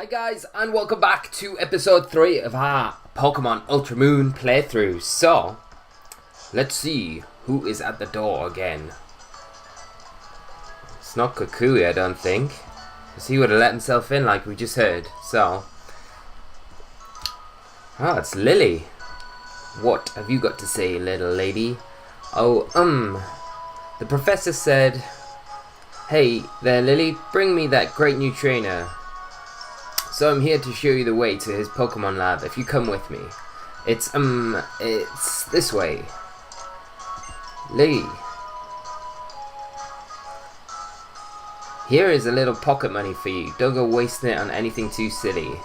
Hi guys, and welcome back to episode 3 of our Pokemon Ultra Moon playthrough. So, let's see who is at the door again. It's not Kukui, I don't think, because he would have let himself in like we just heard. So, it's Lily. What have you got to say, little lady? The professor said, "Hey there, Lily, bring me that great new trainer. So I'm here to show you the way to his Pokemon lab if you come with me. It's this way. Lee. Here is a little pocket money for you. Don't go wasting it on anything too silly."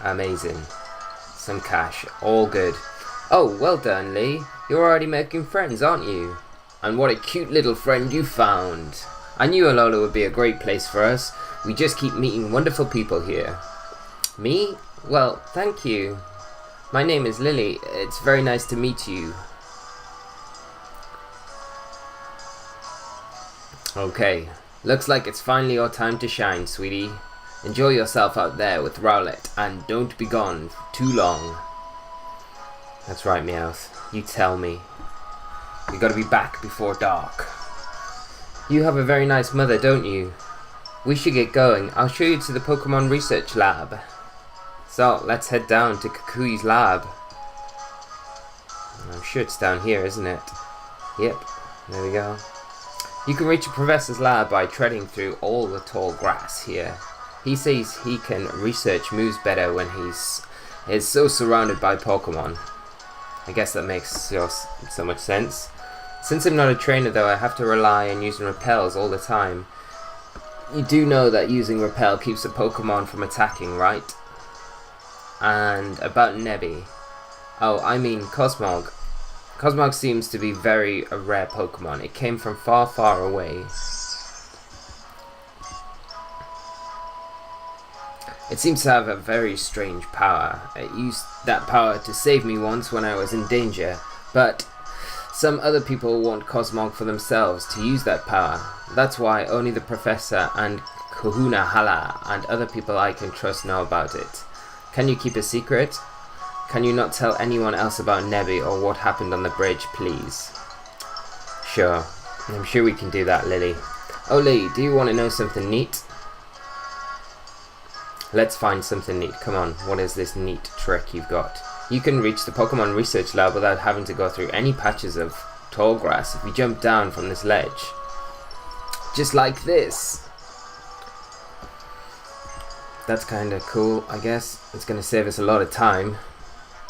Amazing. Some cash. All good. Oh, well done, Lee. You're already making friends, aren't you? And what a cute little friend you found. I knew Alola would be a great place for us. We just keep meeting wonderful people here. Me? Well, thank you. My name is Lily. It's very nice to meet you. Okay. Looks like it's finally your time to shine, sweetie. Enjoy yourself out there with Rowlet, and don't be gone too long. That's right, Meowth. You tell me. You gotta be back before dark. You have a very nice mother, don't you? We should get going. I'll show you to the Pokemon Research Lab. So, let's head down to Kukui's lab. I'm sure it's down here, isn't it? Yep, there we go. You can reach a professor's lab by treading through all the tall grass here. He says he can research moves better when is so surrounded by Pokemon. I guess that makes so much sense. Since I'm not a trainer though, I have to rely on using repels all the time. You do know that using repel keeps a Pokemon from attacking, right? And about Nebby. Oh, I mean Cosmog. Cosmog seems to be a rare Pokemon. It came from far, far away. It seems to have a very strange power. It used that power to save me once when I was in danger, but some other people want Cosmog for themselves to use that power. That's why only the Professor and Kahuna Hala and other people I can trust know about it. Can you keep a secret? Can you not tell anyone else about Nebby or what happened on the bridge, please? Sure. I'm sure we can do that, Lily. Oh, Lee, do you want to know something neat? Let's find something neat. Come on, what is this neat trick you've got? You can reach the Pokemon Research Lab without having to go through any patches of tall grass if you jump down from this ledge. Just like this. That's kinda cool, I guess. It's gonna save us a lot of time.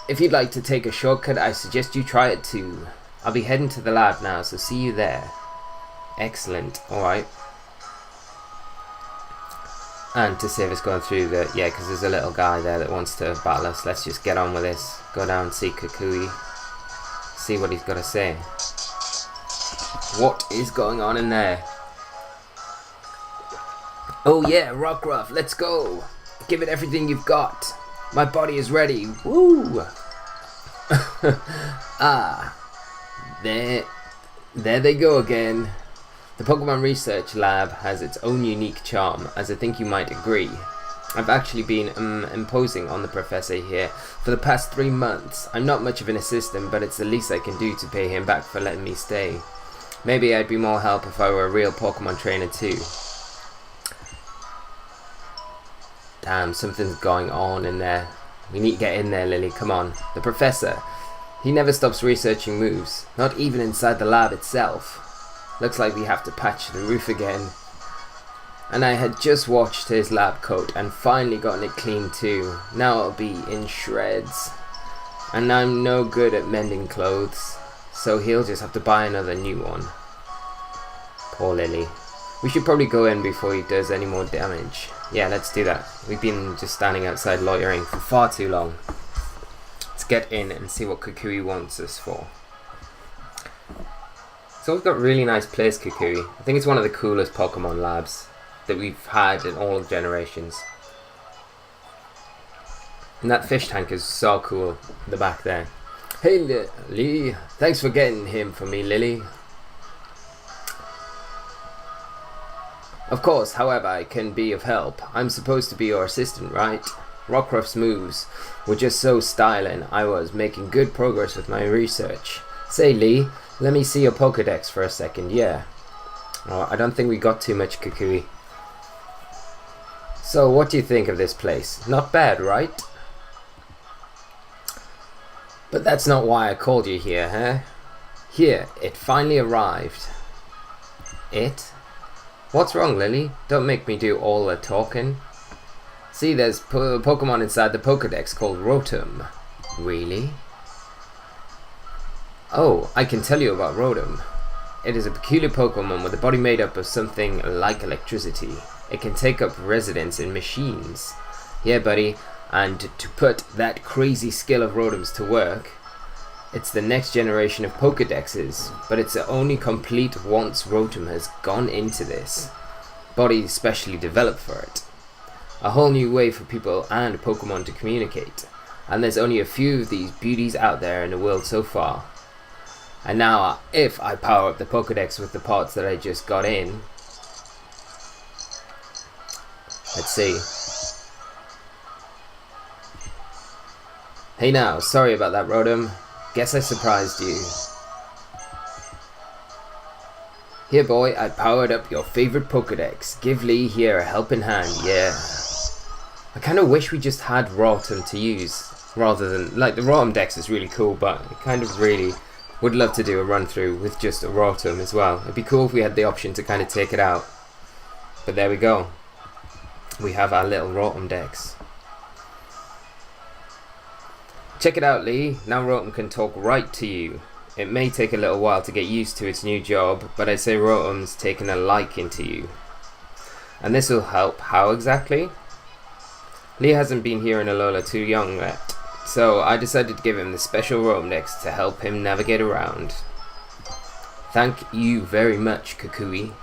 If you'd like to take a shortcut, I suggest you try it too. I'll be heading to the lab now, so see you there. Excellent, alright. And to save us going through because there's a little guy there that wants to battle us. Let's just get on with this. Go down and see Kukui. See what he's got to say. What is going on in there? Oh yeah, Rockruff, let's go. Give it everything you've got. My body is ready. Woo! There they go again. The Pokemon Research Lab has its own unique charm, as I think you might agree. I've actually been imposing on the professor here for the past 3 months. I'm not much of an assistant, but it's the least I can do to pay him back for letting me stay. Maybe I'd be more help if I were a real Pokemon trainer too. Damn, something's going on in there. We need to get in there, Lily, come on. The professor, he never stops researching moves, not even inside the lab itself. Looks like we have to patch the roof again. And I had just washed his lab coat and finally gotten it clean too. Now it'll be in shreds. And I'm no good at mending clothes, so he'll just have to buy another new one. Poor Lily. We should probably go in before he does any more damage. Yeah, let's do that. We've been just standing outside loitering for far too long. Let's get in and see what Kukui wants us for. So we've got a really nice place, Kukui. I think it's one of the coolest Pokemon labs that we've had in all generations. And that fish tank is so cool in the back there. Hey Lee, thanks for getting him for me, Lily. Of course, however, I can be of help. I'm supposed to be your assistant, right? Rockruff's moves were just so styling. I was making good progress with my research. Say, Lee, let me see your Pokédex for a second, yeah. Oh, I don't think we got too much, Kukui. So, what do you think of this place? Not bad, right? But that's not why I called you here, huh? Here, it finally arrived. It? What's wrong, Lily? Don't make me do all the talking. See, there's Pokemon inside the Pokédex called Rotom. Really? Oh, I can tell you about Rotom. It is a peculiar Pokemon with a body made up of something like electricity. It can take up residence in machines. Yeah, buddy, and to put that crazy skill of Rotom's to work, it's the next generation of Pokédexes, but it's only complete once Rotom has gone into this. Body specially developed for it. A whole new way for people and Pokemon to communicate. And there's only a few of these beauties out there in the world so far. And now, if I power up the Pokédex with the parts that I just got in, let's see. Hey now, sorry about that, Rotom. Guess I surprised you. Here, boy, I powered up your favorite Pokédex. Give Lee here a helping hand, yeah. I kind of wish we just had Rotom to use, rather than, like, the Rotom Dex is really cool, but I kind of really would love to do a run through with just a Rotom as well. It'd be cool if we had the option to kind of take it out. But there we go. We have our little Rotom Dex. Check it out, Lee. Now Rotom can talk right to you. It may take a little while to get used to its new job, but I'd say Rotom's taken a liking to you. And this will help. How exactly? Lee hasn't been here in Alola too young yet, so I decided to give him the special Rotom Dex to help him navigate around. Thank you very much, Kukui.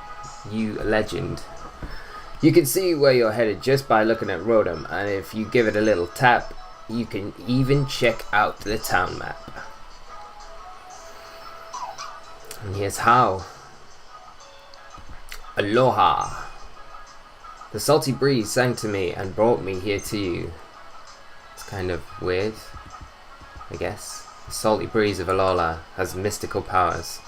You legend. You can see where you're headed just by looking at Rotom, and if you give it a little tap, you can even check out the town map. And here's how. Aloha. The salty breeze sang to me and brought me here to you. It's kind of weird, I guess. The salty breeze of Alola has mystical powers.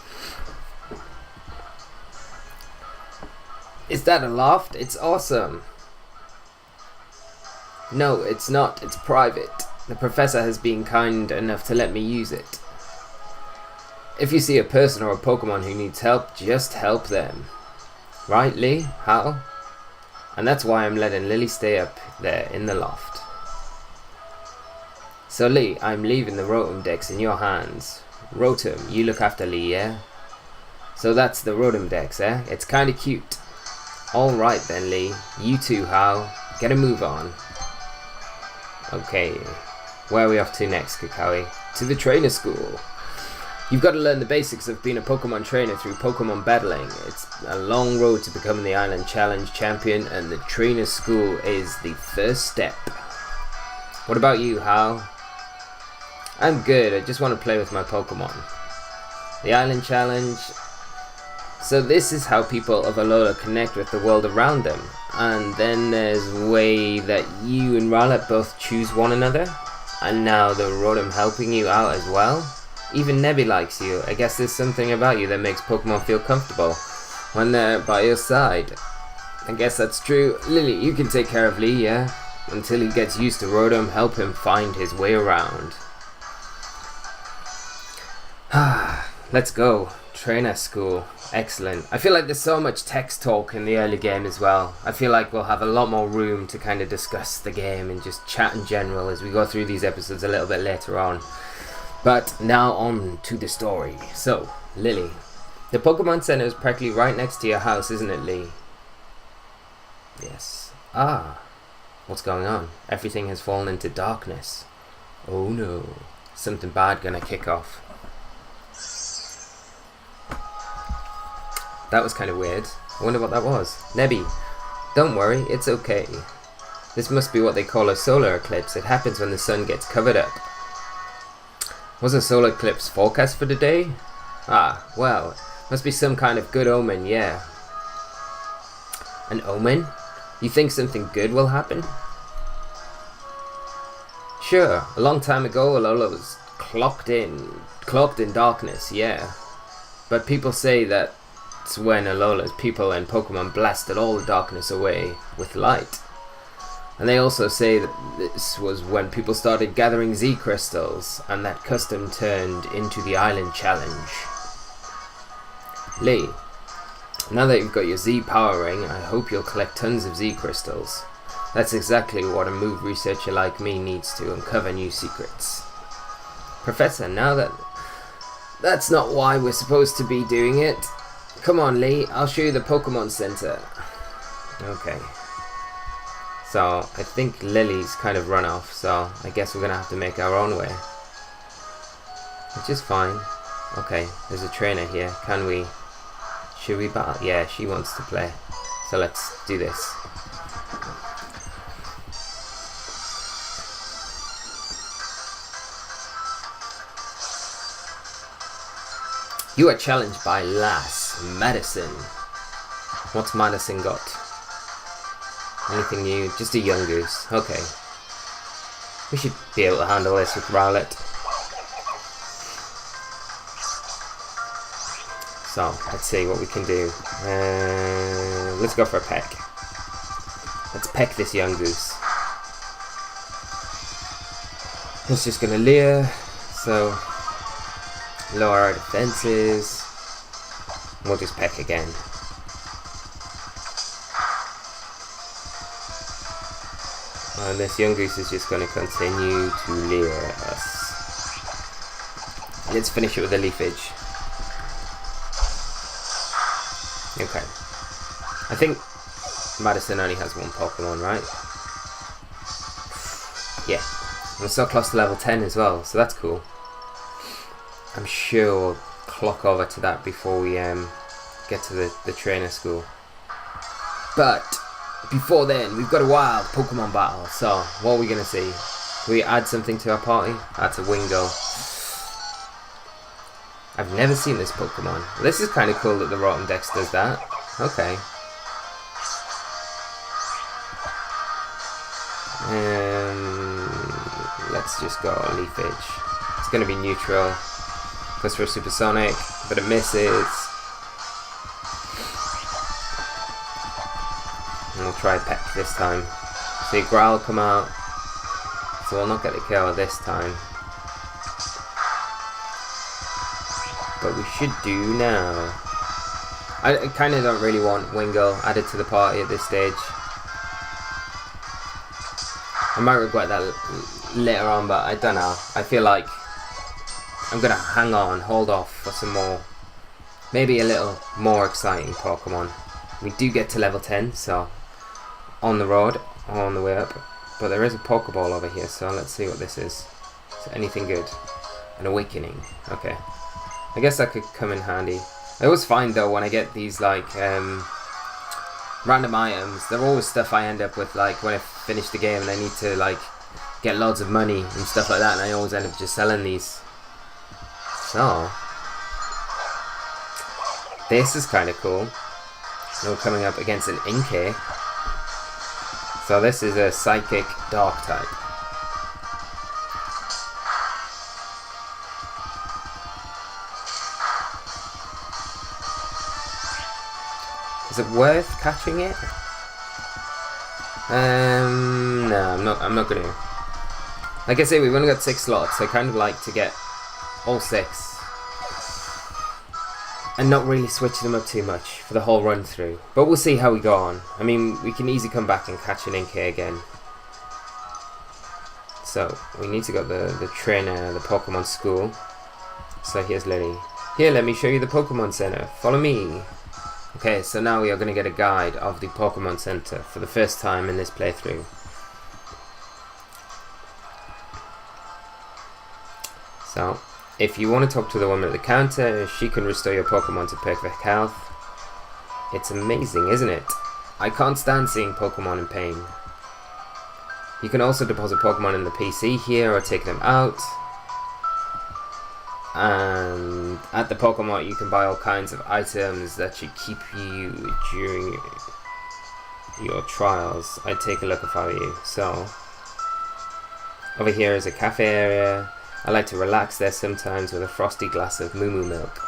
Is that a loft? It's awesome. No, it's not. It's private. The professor has been kind enough to let me use it. If you see a person or a Pokemon who needs help, just help them. Right, Lee? How? And that's why I'm letting Lily stay up there in the loft. So Lee, I'm leaving the Rotom Dex in your hands. Rotom, you look after Lee, yeah? So that's the Rotom Dex, eh? It's kinda cute. Alright then, Lee. You too, Hal. Get a move on. Okay, where are we off to next, Kakawi? To the trainer school. You've got to learn the basics of being a Pokemon trainer through Pokemon battling. It's a long road to becoming the Island Challenge champion, and the trainer school is the first step. What about you, Hal? I'm good, I just want to play with my Pokemon. The Island Challenge. So this is how people of Alola connect with the world around them. And then there's a way that you and Rowlet both choose one another. And now the Rotom helping you out as well. Even Nebby likes you. I guess there's something about you that makes Pokemon feel comfortable when they're by your side. I guess that's true. Lily, you can take care of Lee, yeah? Until he gets used to Rotom, help him find his way around. Let's go. Trainer school. Excellent. I feel like there's so much text talk in the early game as well. I feel like we'll have a lot more room to kind of discuss the game and just chat in general as we go through these episodes a little bit later on. But now on to the story. So, Lily. The Pokemon Center is practically right next to your house, isn't it, Lee? Yes. Ah. What's going on? Everything has fallen into darkness. Oh no. Something bad gonna kick off. That was kind of weird. I wonder what that was. Nebby, don't worry, it's okay. This must be what they call a solar eclipse. It happens when the sun gets covered up. Was a solar eclipse forecast for the day? Ah, well, must be some kind of good omen, yeah. An omen? You think something good will happen? Sure, a long time ago Alola was clocked in darkness, yeah. But people say that's when Alola's people and Pokemon blasted all the darkness away with light. And they also say that this was when people started gathering Z crystals, and that custom turned into the Island Challenge. Lee, now that you've got your Z power ring, I hope you'll collect tons of Z crystals. That's exactly what a move researcher like me needs to uncover new secrets. Professor, now that's not why we're supposed to be doing it. Come on, Lee, I'll show you the Pokemon Center. Okay. So, I think Lily's kind of run off, so I guess we're gonna have to make our own way. Which is fine. Okay, there's a trainer here. Should we battle? Yeah, she wants to play. So let's do this. You are challenged by Lass Madison. What's Madison got? Anything new? Just a young goose. Okay. We should be able to handle this with Rowlet. So, let's see what we can do. Let's go for a peck. Let's peck this young goose. It's just gonna leer, so lower our defenses. We'll just peck again. And this young goose is just going to continue to leer us. Let's finish it with a leafage. Okay. I think Madison only has one Pokemon, right? Yeah. We're so close to level 10 as well, so that's cool. I'm sure we'll clock over to that before we get to the trainer school. But before then, we've got a wild Pokemon battle. So, what are we going to see? Can we add something to our party? That's a Wingo. I've never seen this Pokemon. This is kind of cool that the Rotom Dex does that. Okay. Let's just go Leafage. It's going to be neutral. Goes for a Supersonic, but it misses. And we'll try Peck this time. See Growl come out. So we'll not get the kill this time. But we should do now. I kind of don't really want Wingull added to the party at this stage. I might regret that later on, but I don't know. I feel like I'm going to hang on, hold off for some more, maybe a little more exciting Pokemon. We do get to level 10, so on the road, on the way up. But there is a Pokeball over here, so let's see what this is. Is it anything good? An Awakening. Okay. I guess that could come in handy. I always find though when I get these like random items, they're always stuff I end up with like when I finish the game and I need to like get loads of money and stuff like that, and I always end up just selling these. So this is kind of cool. We're coming up against an Inkay. So this is a Psychic Dark type. Is it worth catching it? No, I'm not gonna. Like I say, we've only got 6 slots. I kind of like to get all 6 and not really switch them up too much for the whole run through. But we'll see how we go on. I mean, we can easily come back and catch an Inkay again. So we need to go to the trainer, the Pokemon school. So here's Lily. Here, let me show you the Pokemon Center. Follow me. Okay, so now we are going to get a guide of the Pokemon Center for the first time in this playthrough. So, if you want to talk to the woman at the counter, she can restore your Pokemon to perfect health. It's amazing, isn't it? I can't stand seeing Pokemon in pain. You can also deposit Pokemon in the PC here or take them out. And at the Pokemon you can buy all kinds of items that should keep you during your trials, I'd take a look if I were you. So, over here is a cafe area. I like to relax there sometimes with a frosty glass of moo milk.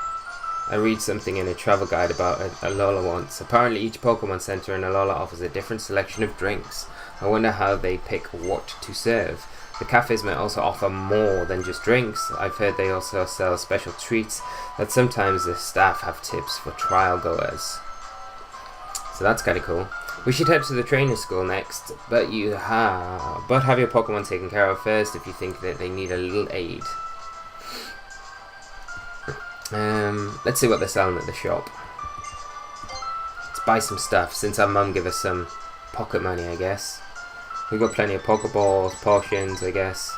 I read something in a travel guide about Alola once. Apparently each Pokemon Center in Alola offers a different selection of drinks. I wonder how they pick what to serve. The cafes may also offer more than just drinks. I've heard they also sell special treats that sometimes the staff have tips for trial goers. So that's kind of cool. We should head to the trainer school next, but have your Pokemon taken care of first if you think that they need a little aid. Let's see what they're selling at the shop. Let's buy some stuff, since our mum gave us some pocket money, I guess. We've got plenty of Pokeballs, potions, I guess.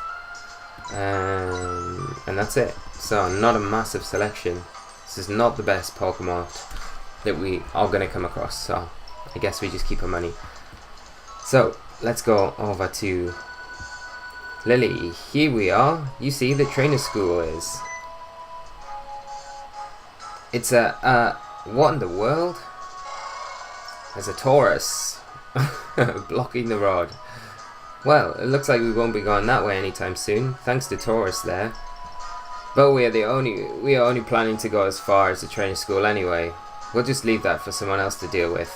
And that's it. So, not a massive selection. This is not the best Pokemon that we are going to come across, so I guess we just keep our money. So, let's go over to Lily. Here we are. You see, the trainer school is. It's what in the world? There's a Taurus blocking the road. Well, it looks like we won't be going that way anytime soon, thanks to Taurus there. But we are only planning to go as far as the trainer school anyway. We'll just leave that for someone else to deal with.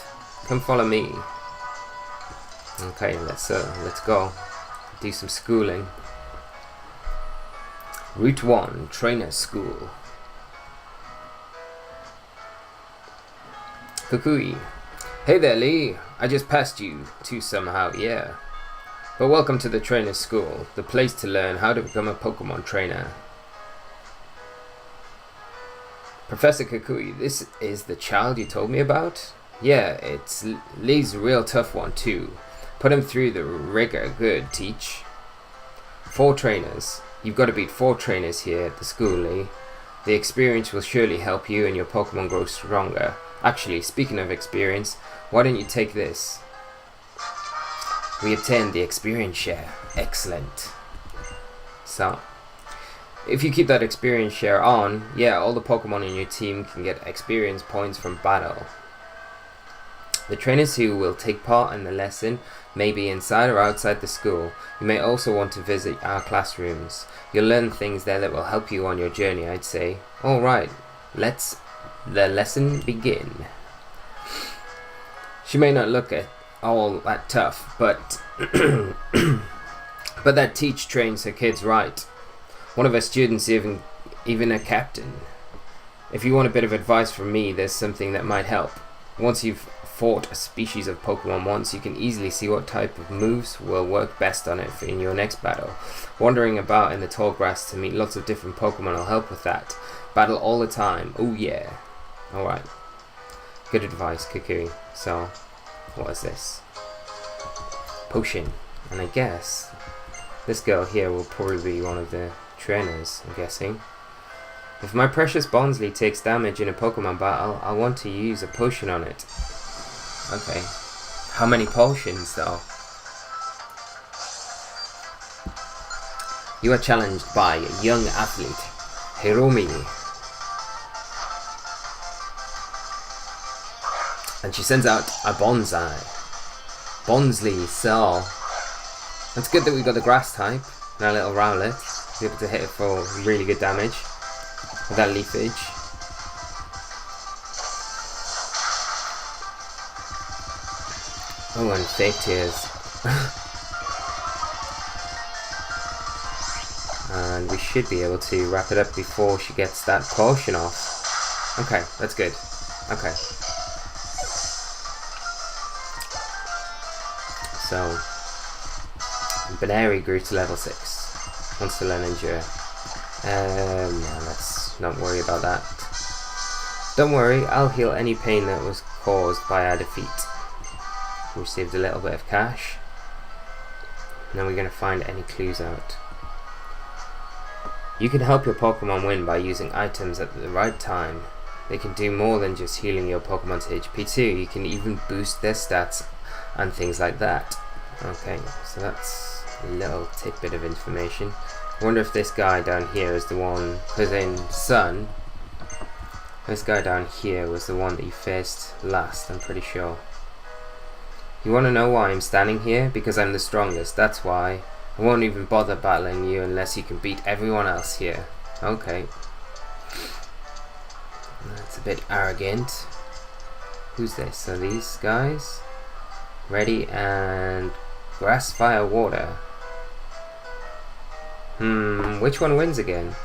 Come follow me. Okay, let's go. Do some schooling. Route 1, Trainer School. Kukui. Hey there, Lee. I just passed you too somehow, yeah. But welcome to the Trainer School, the place to learn how to become a Pokemon trainer. Professor Kukui, this is the child you told me about? Yeah, it's Lee's a real tough one too. Put him through the rigor, good, teach. 4 trainers. You've got to beat 4 trainers here at the school, Lee. The experience will surely help you and your Pokemon grow stronger. Actually, speaking of experience, why don't you take this? We obtained the experience share. Excellent. So, if you keep that experience share on, yeah, all the Pokemon in your team can get experience points from battle. The trainers who will take part in the lesson may be inside or outside the school. You may also want to visit our classrooms. You'll learn things there that will help you on your journey, I'd say. Alright, let's the lesson begin. She may not look at all that tough, but but that teach trains her kids right. One of her students even a captain. If you want a bit of advice from me, there's something that might help. Once you've fought a species of Pokemon once, you can easily see what type of moves will work best on it in your next battle. Wandering about in the tall grass to meet lots of different Pokemon will help with that. Battle all the time. Oh yeah. Alright. Good advice, Kukui. So, what is this? Potion. And I guess this girl here will probably be one of the trainers, I'm guessing. If my precious Bonsly takes damage in a Pokemon battle, I want to use a potion on it. Okay. How many potions though? You are challenged by a young athlete, Hiromi. And she sends out a Bonsly, so it's good that we got the grass type and our little Rowlet. Be able to hit it for really good damage with that leafage. Oh, and fake tears. And we should be able to wrap it up before she gets that potion off. Okay, that's good. Okay. So, Baneri grew to level 6. Wants to learn Endure. Yeah, let's not worry about that. Don't worry, I'll heal any pain that was caused by our defeat. We received a little bit of cash. Now we're going to find any clues out. You can help your Pokemon win by using items at the right time. They can do more than just healing your Pokemon's HP too. You can even boost their stats and things like that. Okay, so that's a little tidbit of information. I wonder if this guy down here is the one, because in Sun, this guy down here was the one that you faced last, I'm pretty sure. You want to know why I'm standing here? Because I'm the strongest, that's why. I won't even bother battling you unless you can beat everyone else here. Okay. That's a bit arrogant. Who's this? So these guys? Ready and grass, fire, water. Which one wins again?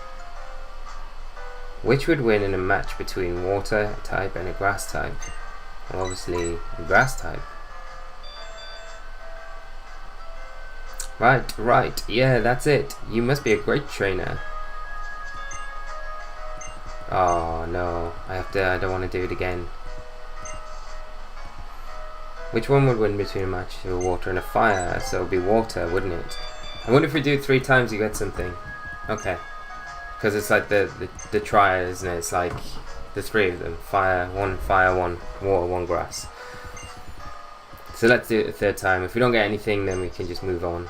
Which would win in a match between water type and a grass type? Well, obviously the grass type. Right, yeah, that's it. You must be a great trainer. Oh no, I don't want to do it again. Which one would win between a match of a water and a fire? So it would be water, wouldn't it? I wonder if we do it 3 times you get something. Okay. Because it's like the triad, isn't it? It's like the 3 of them. Fire, one water, one grass. So let's do it a 3rd time. If we don't get anything, then we can just move on.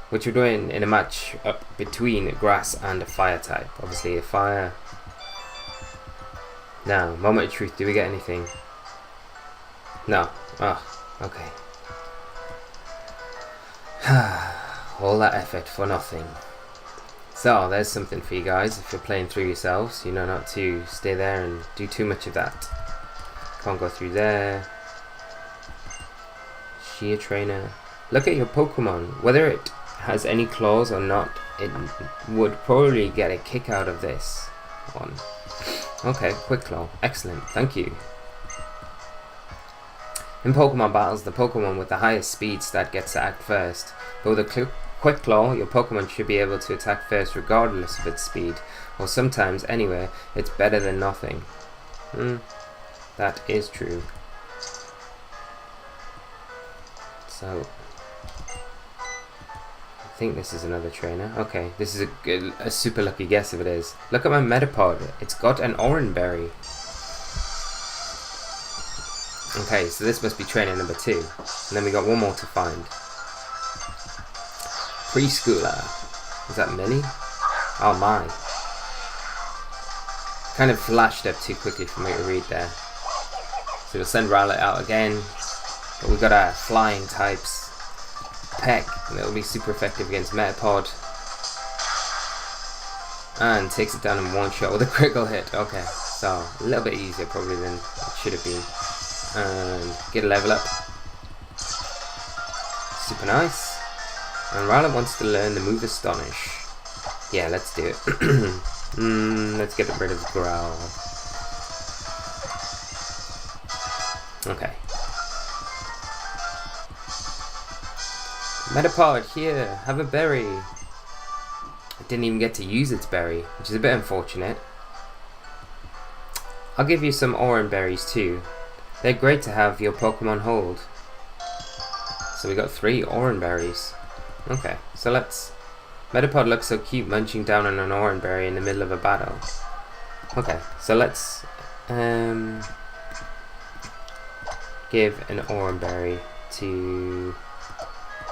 Which would win in a match up between a grass and a fire type. Obviously a fire. Now, moment of truth. Do we get anything? No. Oh, okay. All that effort for nothing. So, there's something for you guys. If you're playing through yourselves, you know not to stay there and do too much of that. Can't go through there. Sheer trainer. Look at your Pokemon. Whether it has any claws or not, it would probably get a kick out of this one. Okay, quick claw. Excellent. Thank you. In Pokemon battles, the Pokemon with the highest speed stat gets to act first. But with a quick claw, your Pokemon should be able to attack first regardless of its speed. Or sometimes, anyway, it's better than nothing. That is true. So, I think this is another trainer. Okay, this is a super lucky guess if it is. Look at my Metapod. It's got an Oran Berry. Okay, so this must be trainer number 2. And then we got one more to find. Preschooler. Is that Millie? Oh my. Kind of flashed up too quickly for me to read there. So we'll send Rowlet out again. But we've got our flying types. Peck, and it'll be super effective against Metapod. And takes it down in one shot with a critical hit. Okay, so a little bit easier probably than it should have been. And get a level up. Super nice. And Rowlet wants to learn the move Astonish. Yeah, let's do it. Let's get rid of Growl. Okay. Metapod, here, have a berry. It didn't even get to use its berry, which is a bit unfortunate. I'll give you some Oran berries too. They're great to have your Pokemon hold. So we got 3 Oran berries. Okay, so let's... Metapod looks so cute munching down on an Oran berry in the middle of a battle. Okay, so let's give an Oran berry to...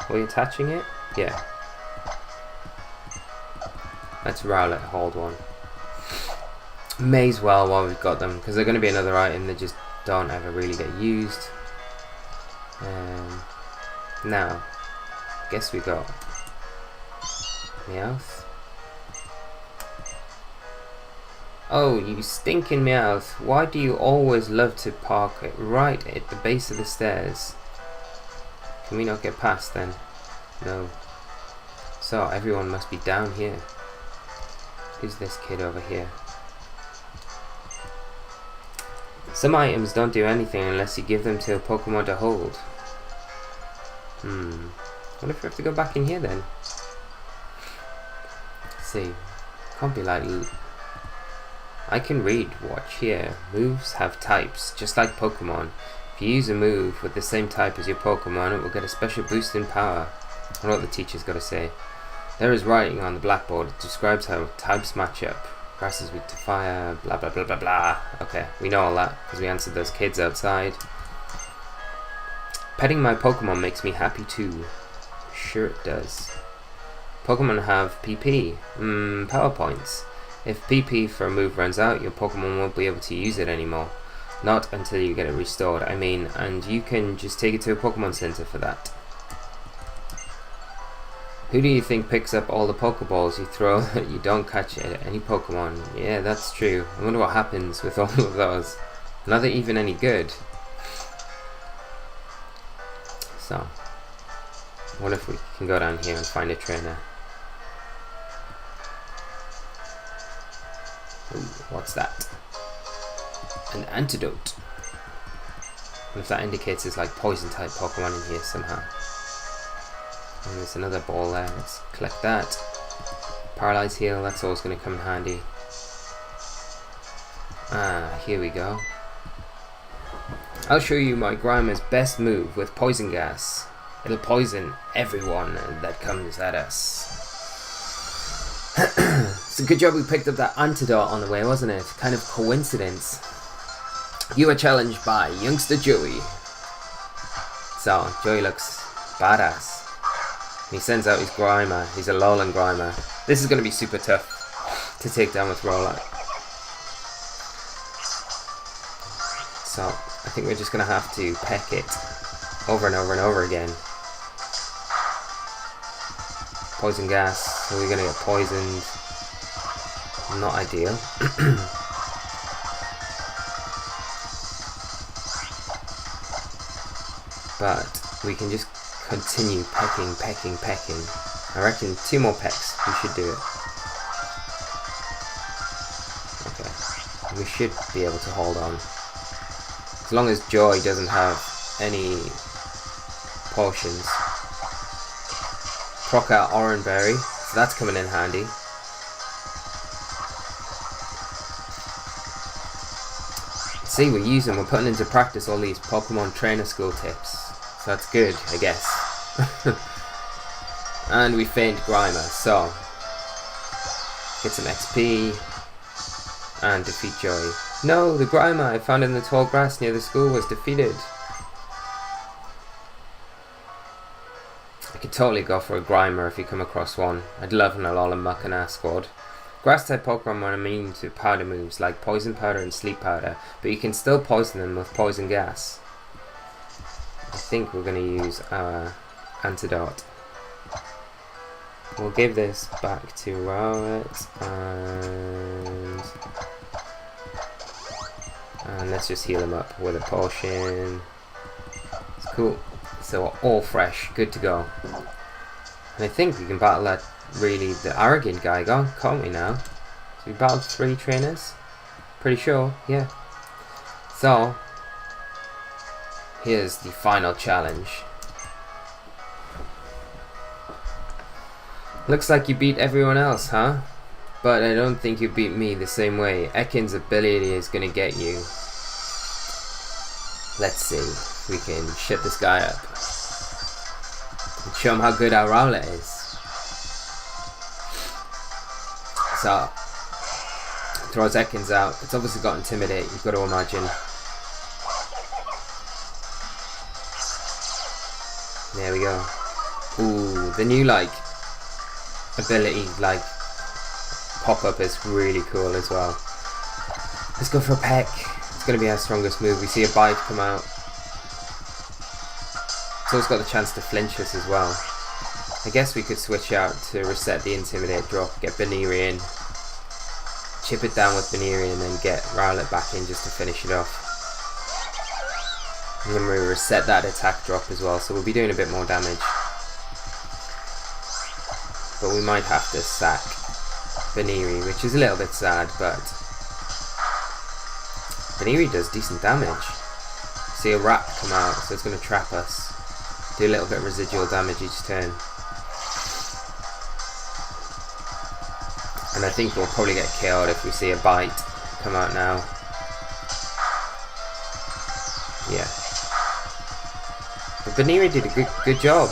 Are we attaching it? Yeah. Let's Rowlet hold one. May as well while we've got them, because they're going to be another item that just don't ever really get used. Now, guess we got Meowth. Oh, you stinking Meowth! Why do you always love to park it right at the base of the stairs? Can we not get past then? No. So everyone must be down here. Who's this kid over here? Some items don't do anything unless you give them to a Pokemon to hold. What if we have to go back in here then? Let's see. Can't be like... I can read. Watch here. Moves have types, just like Pokemon. If you use a move with the same type as your Pokemon, it will get a special boost in power. I know what the teacher's got to say. There is writing on the blackboard. It describes how types match up. Grass is weak to fire, blah blah blah blah blah. Okay, we know all that because we answered those kids outside. Petting my Pokemon makes me happy too. Sure it does. Pokemon have PP. Power points. If PP for a move runs out, your Pokemon won't be able to use it anymore. Not until you get it restored, I mean, and you can just take it to a Pokemon Center for that. Who do you think picks up all the Pokeballs you throw that you don't catch any Pokemon? Yeah, that's true. I wonder what happens with all of those. Not that even any good. So, I wonder if we can go down here and find a trainer. Ooh, what's that? An antidote. What if that indicates there's like poison type Pokemon in here somehow? And there's another ball there. Let's collect that. Paralyze heal, that's always going to come in handy. Ah, here we go. I'll show you my Grimer's best move with poison gas. It'll poison everyone that comes at us. It's a good job we picked up that antidote on the way, wasn't it? Kind of coincidence. You were challenged by youngster Joey. So, Joey looks badass. He sends out his Grimer, his Alolan Grimer. This is going to be super tough to take down with Rollout. So, I think we're just going to have to peck it over and over and over again. Poison gas, so we're going to get poisoned. Not ideal. But we can just continue pecking. I reckon 2 more pecks, we should do it. Okay, we should be able to hold on. As long as Joy doesn't have any potions. Proc out Oranberry, so that's coming in handy. See, we're putting into practice all these Pokemon Trainer School tips. So that's good, I guess. And we faint Grimer, so get some XP and defeat Joy. No, the Grimer I found in the tall grass near the school was defeated. I could totally go for a Grimer if you come across one. I'd love an Alola Muckana squad. Grass type Pokemon are immune to powder moves like Poison Powder and Sleep Powder, but you can still poison them with Poison Gas. I think we're going to use our antidote. We'll give this back to Rowlet and let's just heal him up with a potion. It's cool. So we're all fresh, good to go. And I think we can battle that the arrogant guy, can't we now? So we battled 3 trainers? Pretty sure, yeah. So, here's the final challenge. Looks like you beat everyone else, huh? But I don't think you beat me the same way. Ekin's ability is gonna get you. Let's see if we can shut this guy up. And show him how good our Rowlet is. So, throws Ekans out. It's obviously got Intimidate, you've got to imagine. There we go. Ooh, the new ability pop-up is really cool as well. Let's go for a peck. It's going to be our strongest move. We see a bite come out. It's also got the chance to flinch us as well. I guess we could switch out to reset the Intimidate drop, get Baneri in, chip it down with Baneri and then get Rowlet back in just to finish it off. And then we reset that attack drop as well, so we'll be doing a bit more damage. But we might have to sack Baneri, which is a little bit sad, but Baneri does decent damage. See a rat come out, so it's going to trap us. Do a little bit of residual damage each turn. And I think we'll probably get killed if we see a bite come out now. Yeah. But Baneri did a good job,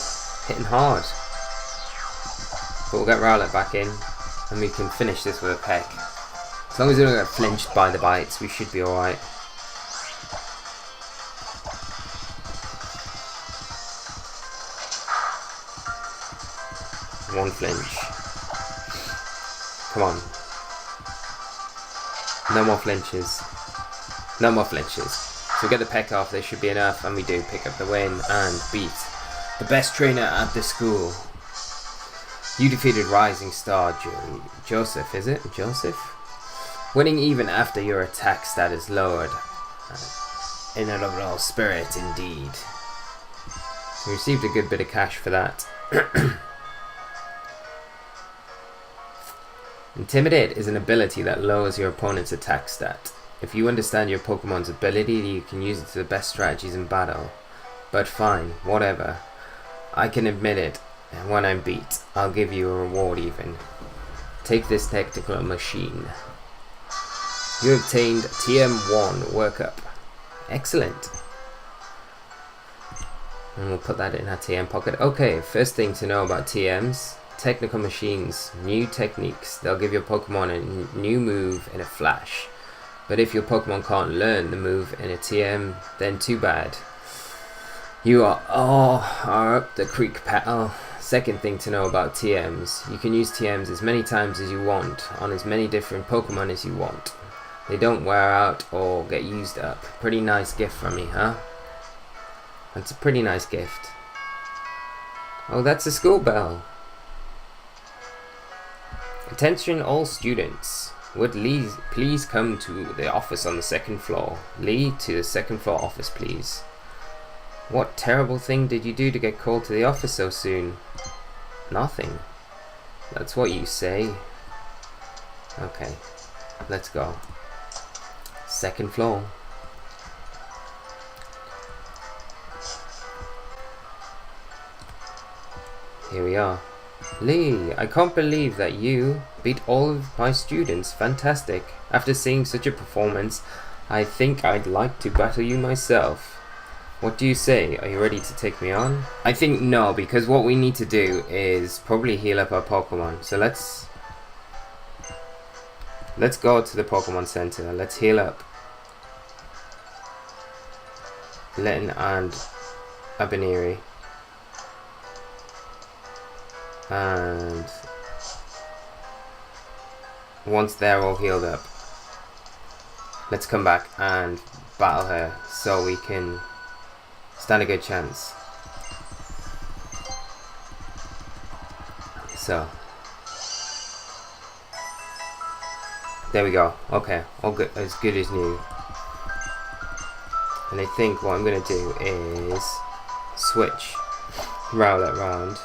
hitting hard. But we'll get Rowlet back in, and we can finish this with a peck. As long as we don't get flinched by the bites, we should be alright. One flinch. Come on. No more flinches. No more flinches. So we get the peck off, they should be enough, and we do pick up the win and beat the best trainer at the school. You defeated Rising Star Joseph, is it? Joseph? Winning even after your attack stat is lowered. Inaudible spirit indeed. We received a good bit of cash for that. Intimidate is an ability that lowers your opponent's attack stat. If you understand your Pokemon's ability, you can use it to the best strategies in battle. But fine, whatever. I can admit it, and when I'm beat, I'll give you a reward even. Take this technical machine. You obtained TM1 workup. Excellent. And we'll put that in our TM pocket. Okay, first thing to know about TMs. Technical machines, new techniques. They'll give your Pokemon a new move in a flash. But if your Pokemon can't learn the move in a TM, then too bad. You are up the creek, pal. Second thing to know about TMs. You can use TMs as many times as you want, on as many different Pokemon as you want. They don't wear out or get used up. Pretty nice gift from me, huh? That's a pretty nice gift. Oh, that's a school bell. Attention all students. Would Lee please come to the office on the second floor? Lee, to the second floor office, please. What terrible thing did you do to get called to the office so soon? Nothing. That's what you say. Okay, let's go. Second floor. Here we are. Lee, I can't believe that you beat all of my students. Fantastic. After seeing such a performance, I think I'd like to battle you myself. What do you say? Are you ready to take me on? I think no, because what we need to do is probably heal up our Pokemon. So let's go to the Pokemon Center. Let's heal up. Litten and Abaniri. And once they're all healed up, let's come back and battle her so we can stand a good chance. So there we go. Okay, all good, as good as new. And I think what I'm gonna do is switch Rowlet round.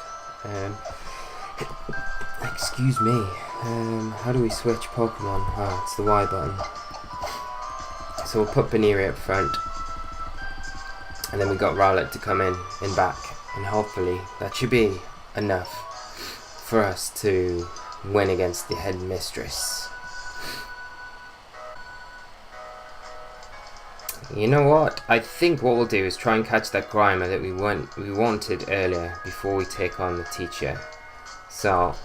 Excuse me. How do we switch Pokemon? Ah, it's the Y button. So we'll put Baneri up front, and then we got Rowlet to come in back, and hopefully that should be enough for us to win against the headmistress. You know what? I think what we'll do is try and catch that Grimer that we wanted earlier before we take on the teacher. So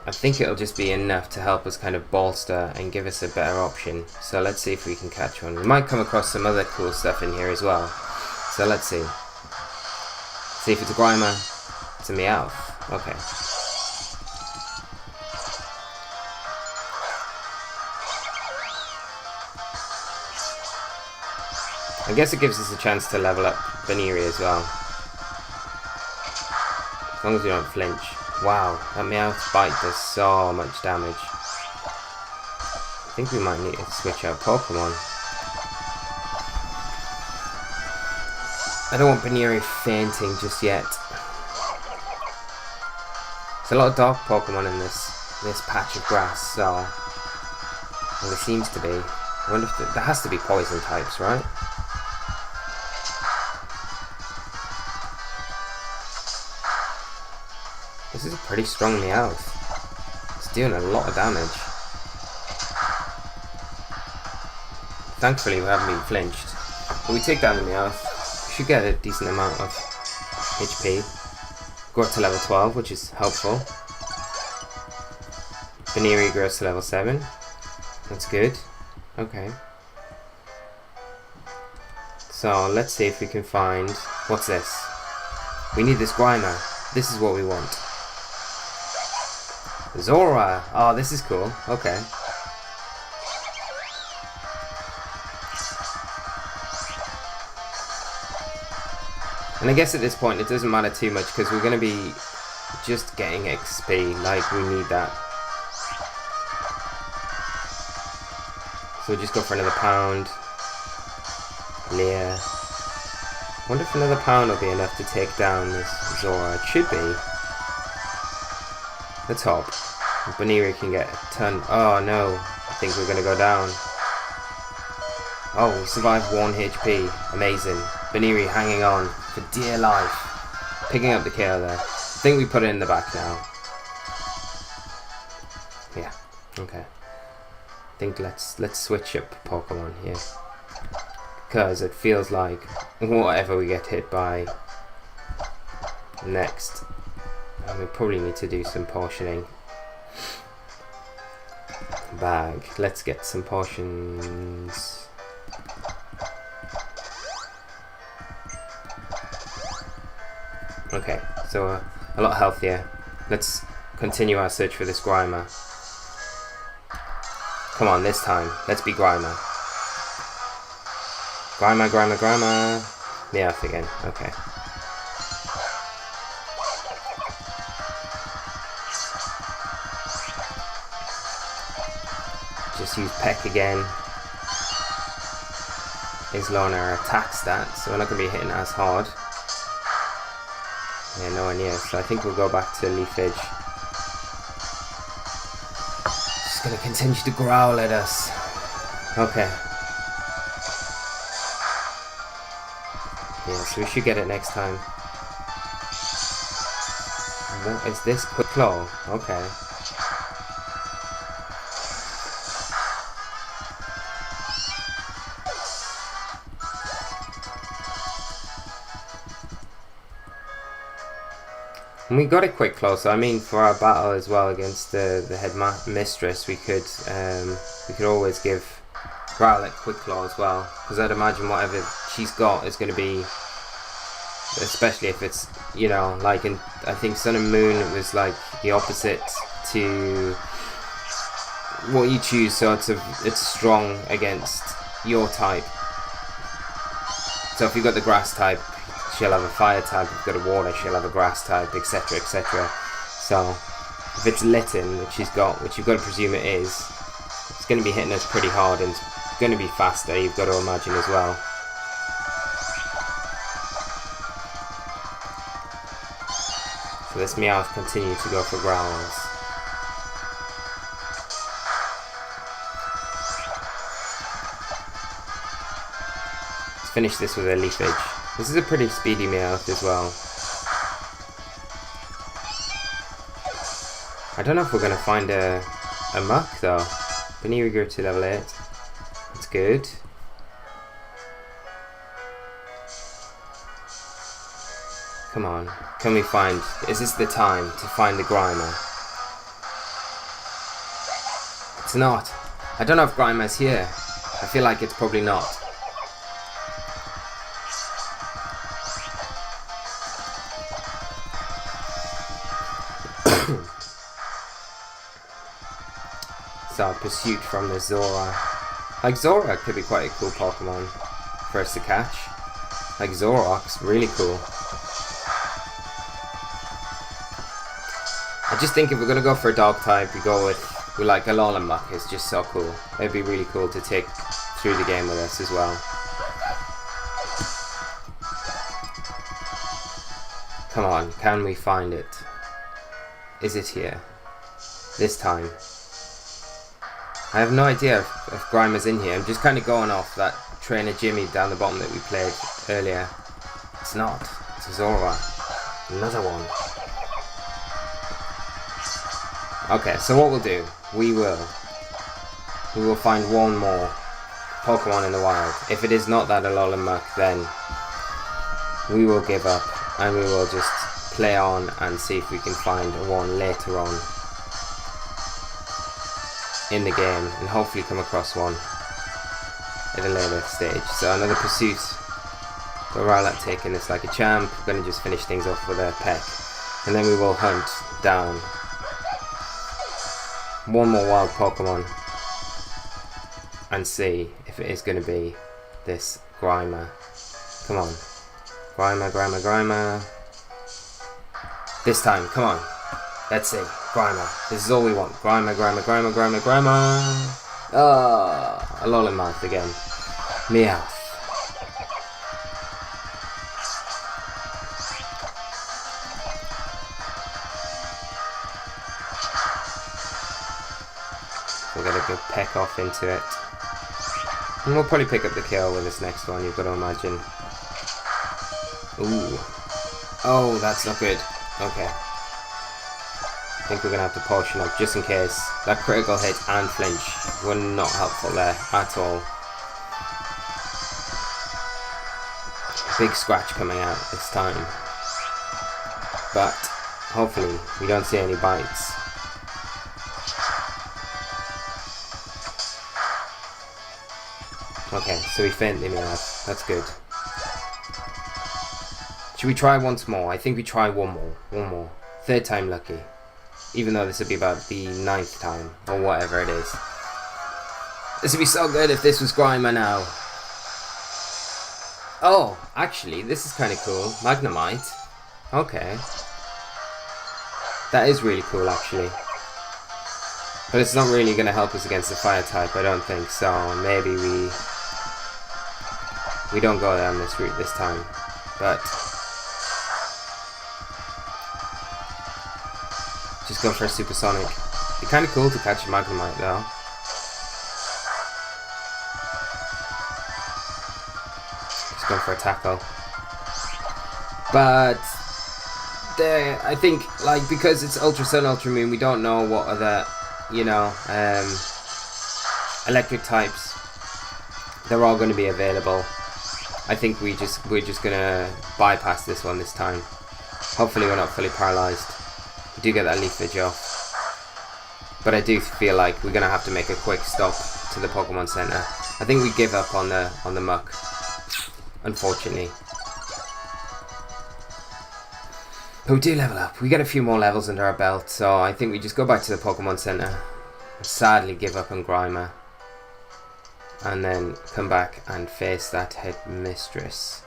I think it'll just be enough to help us kind of bolster and give us a better option. So let's see if we can catch one. We might come across some other cool stuff in here as well. So let's see. See if it's a Grimer. It's a Meowth. Okay. I guess it gives us a chance to level up Baneri as well. As long as we don't flinch. Wow, that Meowth bite does so much damage. I think we might need to switch out Pokemon. I don't want Baneri fainting just yet. There's a lot of dark Pokemon in this patch of grass, so... Well, there seems to be. I wonder if there has to be poison types, right? This is a pretty strong Meowth. It's doing a lot of damage. Thankfully we haven't been flinched. But we take down the Meowth. We should get a decent amount of HP. Go up to level 12, which is helpful. Baneri grows to level 7. That's good. Okay. So let's see if we can find... What's this? We need this Grimer. This is what we want. Zora! Oh, this is cool. Okay. And I guess at this point it doesn't matter too much because we're going to be just getting XP, like we need that. So we'll just go for another pound. Leer. Wonder if another pound will be enough to take down this Zora. It should be. Let's hope. Baniri can get a ton. Oh no, I think we're going to go down. Oh, we survived 1 HP. Amazing. Baniri hanging on for dear life. Picking up the kill there. I think we put it in the back now. Yeah, okay. I think let's switch up Pokemon here. Because it feels like whatever we get hit by next, we probably need to do some portioning. Bag. Let's get some potions. Okay, so a lot healthier. Let's continue our search for this Grimer. Come on, this time. Let's be Grimer. Grimer, Grimer, Grimer. Meowth again. Okay. Just use Peck again. Is low on our attack stat, so we're not going to be hitting as hard. Yeah, nowhere near. So I think we'll go back to Leaf Edge. Just going to continue to growl at us. Okay. Yeah, so we should get it next time. What is this? Quick Claw. Okay. And we got a Quick Claw, so I mean for our battle as well against the headmistress, we could always give Rowlet Quick Claw as well, because I'd imagine whatever she's got is going to be, especially if it's, you know, like in, I think Sun and Moon, it was like the opposite to what you choose, so it's strong against your type. So if you've got the grass type, she'll have a fire type. If you've got a water, she'll have a grass type, etc, etc. So if it's Litten, which she's got, which you've got to presume it is, it's going to be hitting us pretty hard, and it's going to be faster, you've got to imagine as well. So this Meowth continues to go for growls. Let's finish this with a Leaf Edge. This is a pretty speedy Meowth as well. I don't know if we're going to find a muck though. Baniri grew to level 8. That's good. Come on. Can we find... Is this the time to find the Grimer? It's not. I don't know if Grimer's here. I feel like it's probably not. So, pursuit from the Zora. Like, Zora could be quite a cool Pokemon for us to catch. Like, Zoroark's really cool. I just think if we're going to go for a dog type, we go with like Alola Muck is just so cool. It'd be really cool to take through the game with us as well. Come on, can we find it? Is it here? This time. I have no idea if Grimer's in here. I'm just kind of going off that Trainer Jimmy down the bottom that we played earlier. It's not. It's a Zora. Another one. Okay, so what we'll do, we will find one more Pokemon in the wild. If it is not that Alola Muck, then we will give up and we will just play on and see if we can find one later on in the game and hopefully come across one at a later stage. So another pursuit. Got Rowlet taking this like a champ. We're going to just finish things off with a Peck, and then we will hunt down one more wild Pokemon and see if it is going to be this Grimer. Come on. Grimer. This time, come on. Let's see. Grimer. This is all we want. Grimer. Ah, Alola mouth again. Meowth. We'll get a good peck off into it. And we'll probably pick up the kill with this next one, you've got to imagine. Ooh. Oh, that's not good. Okay. I think we're going to have to potion up just in case. That critical hit and flinch were not helpful there at all. Big scratch coming out this time. But hopefully we don't see any bites. Okay, so we fainted me off. That's good. Should we try once more? I think we try one more. Third time lucky. Even though this would be about the 9th time, or whatever it is. This would be so good if this was Grimer now. Oh, actually, this is kind of cool. Magnemite. Okay. That is really cool, actually. But it's not really going to help us against the fire type, I don't think. So maybe we don't go down this route this time. But just go for a supersonic. It'd be kind of cool to catch a Magnemite though. Just going for a tackle. But there, I think, like, because it's Ultra Sun, Ultra Moon, we don't know what other, you know, electric types they're all going to be available. I think we're just gonna bypass this one this time. Hopefully we're not fully paralyzed. We do get that leafage off, but I do feel like we're gonna have to make a quick stop to the Pokemon Center. I think we give up on the muck, unfortunately. But we do level up. We get a few more levels under our belt, so I think we just go back to the Pokemon Center. Sadly, give up on Grimer. And then come back and face that headmistress.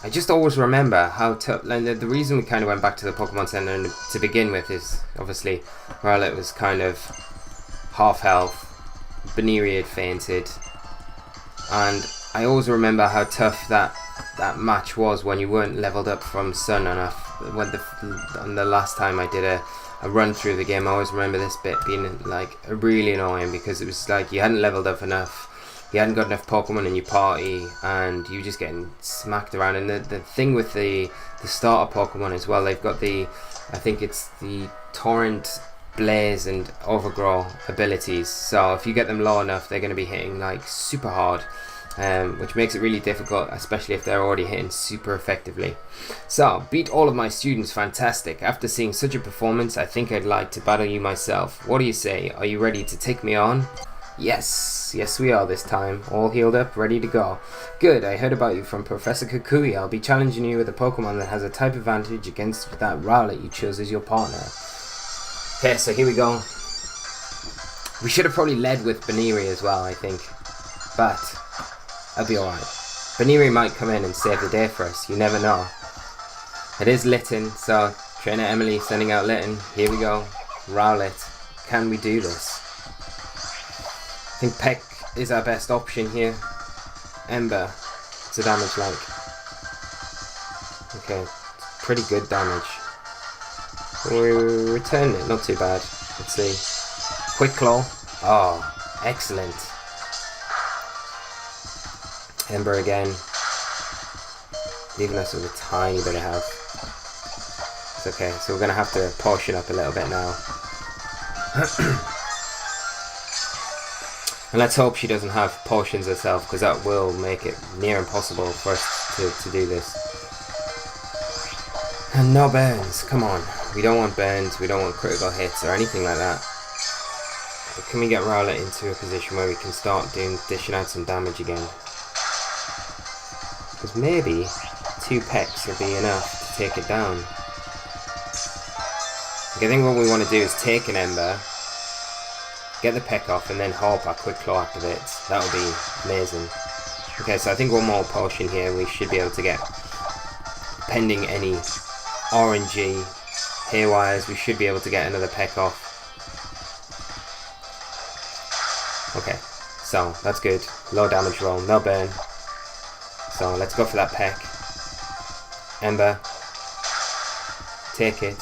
I just always remember how tough, and the reason we kind of went back to the Pokemon Center to begin with is obviously Rowlet was kind of half health, Baneri had fainted, and I always remember how tough that match was when you weren't leveled up from Sun enough. When the last time I did a run through the game, I always remember this bit being like really annoying because it was like you hadn't leveled up enough, you hadn't got enough Pokemon in your party, and you were just getting smacked around. And the thing with the starter Pokemon as well, they've got I think it's the Torrent, Blaze and Overgrow abilities, so if you get them low enough they're going to be hitting like super hard. Which makes it really difficult, especially if they're already hitting super effectively. So, beat all of my students, fantastic. After seeing such a performance, I think I'd like to battle you myself. What do you say? Are you ready to take me on? Yes we are this time. All healed up, ready to go. Good, I heard about you from Professor Kukui. I'll be challenging you with a Pokemon that has a type advantage against that Rowlet you chose as your partner. Okay, so here we go. We should have probably led with Baneri as well, I think. But I'll be alright. Baneri might come in and save the day for us, you never know. It is Litten, so Trainer Emily sending out Litten. Here we go. Rowlet. Can we do this? I think Peck is our best option here. Ember. What's the damage like? Okay, pretty good damage. We returned it, not too bad. Let's see. Quick Claw. Oh, excellent. Ember again, leaving us with a tiny bit of health. It's okay, so we're going to have to potion up a little bit now. And let's hope she doesn't have potions herself, because that will make it near impossible for us to do this. And no burns, come on. We don't want burns, we don't want critical hits or anything like that. But can we get Rowlet into a position where we can start dishing out some damage again? Because maybe 2 pecks will be enough to take it down. I think what we want to do is take an Ember, get the peck off, and then hope our quick claw activates. That would be amazing. Okay, so I think one more potion here we should be able to get. Pending any RNG haywires, we should be able to get another peck off. Okay, so that's good. Low damage roll, no burn. So let's go for that peck. Ember. Take it.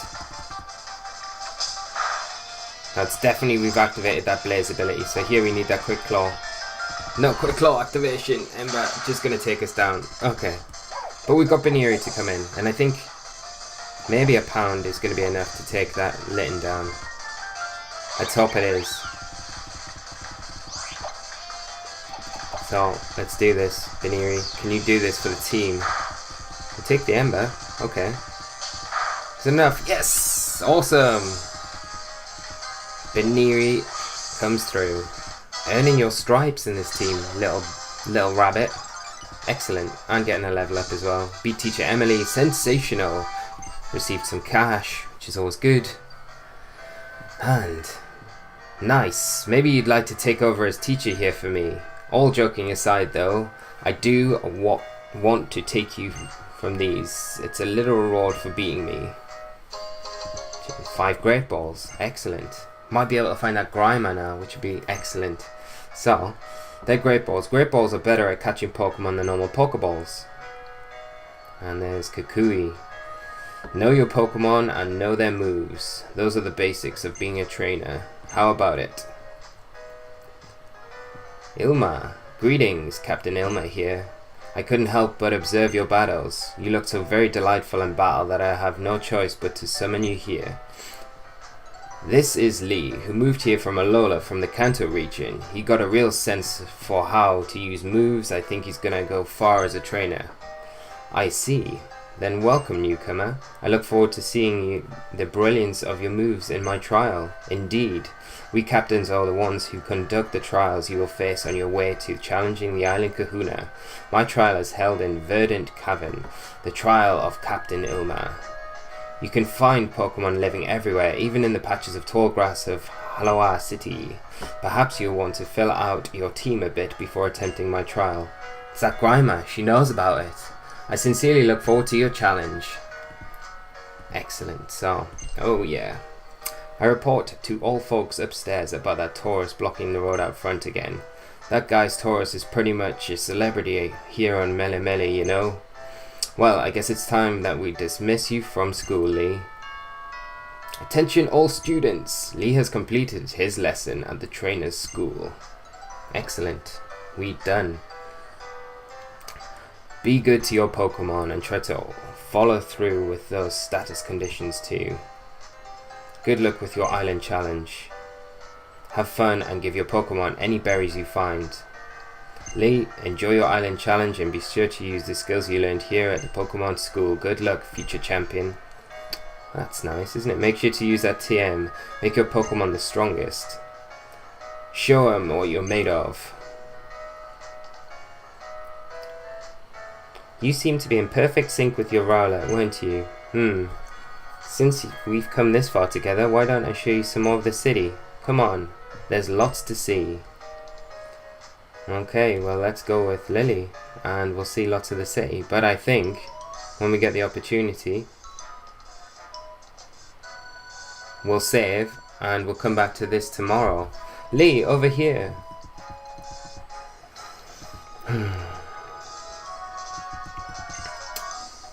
That's definitely, we've activated that blaze ability, so here we need that quick claw. No quick claw activation. Ember just gonna take us down. Okay. But we've got Baneri to come in, and I think maybe a pound is gonna be enough to take that Litten down. Let's hope it is. So let's do this. Baneri, can you do this for the team? We'll take the Ember. Okay. Is it enough? Yes! Awesome! Baneri comes through. Earning your stripes in this team, little rabbit. Excellent. And getting a level up as well. Beat teacher Emily. Sensational. Received some cash, which is always good. And nice. Maybe you'd like to take over as teacher here for me. All joking aside though, I do want to take you from these. It's a little reward for beating me. 5 great balls. Excellent. Might be able to find that Grimer now, which would be excellent. So, they're great balls. Great balls are better at catching Pokemon than normal Pokeballs. And there's Kukui. Know your Pokemon and know their moves. Those are the basics of being a trainer. How about it? Ilma. Greetings, Captain Ilma here. I couldn't help but observe your battles. You looked so very delightful in battle that I have no choice but to summon you here. This is Lee, who moved here from Alola from the Kanto region. He got a real sense for how to use moves. I think he's gonna go far as a trainer. I see. Then welcome, newcomer. I look forward to seeing the brilliance of your moves in my trial. Indeed, we captains are the ones who conduct the trials you will face on your way to challenging the Island Kahuna. My trial is held in Verdant Cavern, the trial of Captain Ilma. You can find Pokemon living everywhere, even in the patches of tall grass of Halawa City. Perhaps you'll want to fill out your team a bit before attempting my trial. It's that Grimer, she knows about it. I sincerely look forward to your challenge. Excellent, so, oh yeah. I report to all folks upstairs about that Taurus blocking the road out front again. That guy's Taurus is pretty much a celebrity here on Melemele, you know. Well, I guess it's time that we dismiss you from school, Lee. Attention all students! Lee has completed his lesson at the trainer's school. Excellent. We done. Be good to your Pokemon and try to follow through with those status conditions too. Good luck with your island challenge. Have fun and give your Pokemon any berries you find. Lee, enjoy your island challenge and be sure to use the skills you learned here at the Pokemon school. Good luck, future champion. That's nice, isn't it? Make sure to use that TM. Make your Pokemon the strongest. Show them what you're made of. You seem to be in perfect sync with your Rowlet, weren't you? Since we've come this far together, why don't I show you some more of the city? Come on, there's lots to see. Okay, well let's go with Lily and we'll see lots of the city. But I think when we get the opportunity, we'll save and we'll come back to this tomorrow. Lee, over here.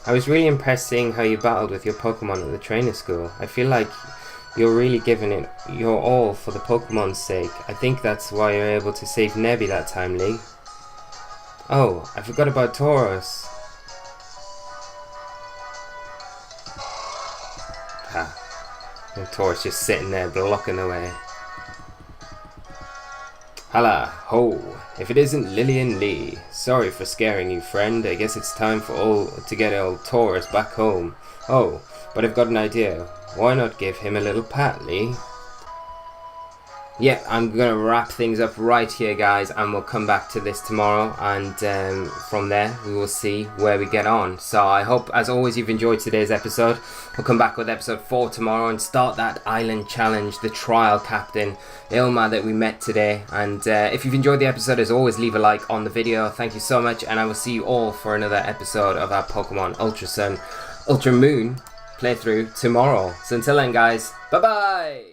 I was really impressed seeing how you battled with your Pokemon at the trainer school. I feel like you're really giving it your all for the Pokemon's sake. I think that's why you're able to save Nebby that time, Lee. Oh, I forgot about Tauros. And Tauros just sitting there blocking the way. Hala, ho, if it isn't Lillian Lee. Sorry for scaring you, friend. I guess it's time for to get old Tauros back home. Oh, but I've got an idea. Why not give him a little pat, Lee? yeah, I'm going to wrap things up right here, guys, and we'll come back to this tomorrow, and from there we will see where we get on. So I hope, as always, you've enjoyed today's episode. We'll come back with episode 4 tomorrow and start that island challenge, the trial captain, Ilma, that we met today. And if you've enjoyed the episode, as always, leave a like on the video. Thank you so much, and I will see you all for another episode of our Pokemon Ultra Sun, Ultra Moon playthrough tomorrow. So until then, guys, bye-bye!